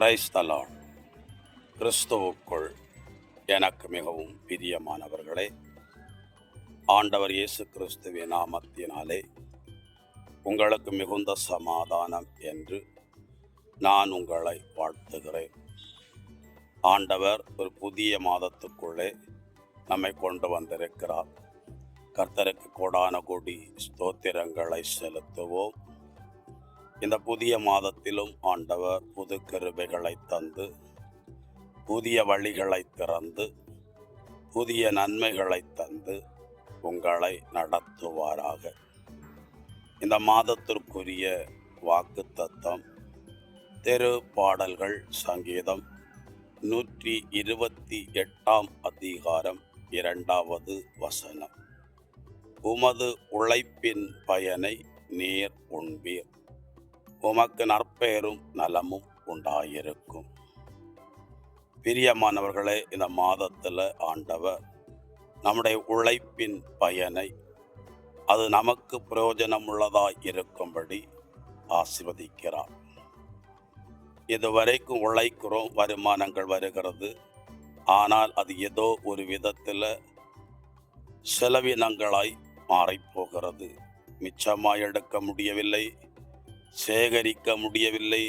Praise the Lord. கிறிஸ்துவுக்குள் எனக்கு மிகவும் பிரியமானவர்களே, ஆண்டவர் இயேசு கிறிஸ்துவின் நாமத்தினாலே உங்களுக்கு மிகுந்த சமாதானம் என்று நான் உங்களை வாழ்த்துகிறேன். ஆண்டவர் ஒரு புதிய மாதத்துக்குள்ளே நம்மை கொண்டு வந்திருக்கிறார். கர்த்தருக்கு கோடான கோடி ஸ்தோத்திரங்களை செலுத்துவோம். இந்த புதிய மாதத்திலும் ஆண்டவர் புது கிருபைகளை தந்து, புதிய வழிகளை திறந்து, புதிய நன்மைகளை தந்து உங்களை நடத்துவாராக. இந்த மாதத்திற்குரிய வாக்குத்தத்தம் திரு பாடல்கள் சங்கீதம் 128 அதிகாரம் 2வது வசனம். உமது உழைப்பின் பயனை நீர் உண்பீர், உமக்கு நற்பெயரும் நலமும் உண்டாயிருக்கும். பிரியமானவர்களே, இந்த மாதத்தில் ஆண்டவர் நம்முடைய உழைப்பின் பயனை அது நமக்கு பிரயோஜனமுள்ளதாய் இருக்கும்படி ஆசீர்வதிக்கிறார். இதுவரைக்கும் உழைக்கிறோம், வருமானங்கள் வருகிறது. ஆனால் அது ஏதோ ஒரு விதத்தில் செலவினங்களாய் மாறிப்போகிறது. மிச்சமாய் எடுக்க முடியவில்லை, சேகரிக்க முடியவில்லை.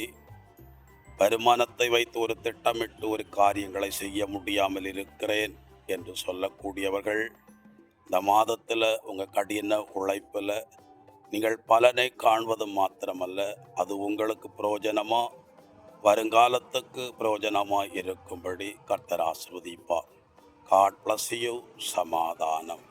வருமானத்தை வைத்து ஒரு திட்டமிட்டு ஒரு காரியங்களை செய்ய முடியாமல் இருக்கிறேன் என்று சொல்லக்கூடியவர்கள், இந்த மாதத்தில் உங்கள் கடின உழைப்பில் நீங்கள் பலனை காண்பது மாத்திரமல்ல, அது உங்களுக்கு பிரயோஜனமாக வருங்காலத்துக்கு பிரயோஜனமாக இருக்கும்படி கர்த்தர் ஆசீர்வதிப்பார். God bless you. சமாதானம்.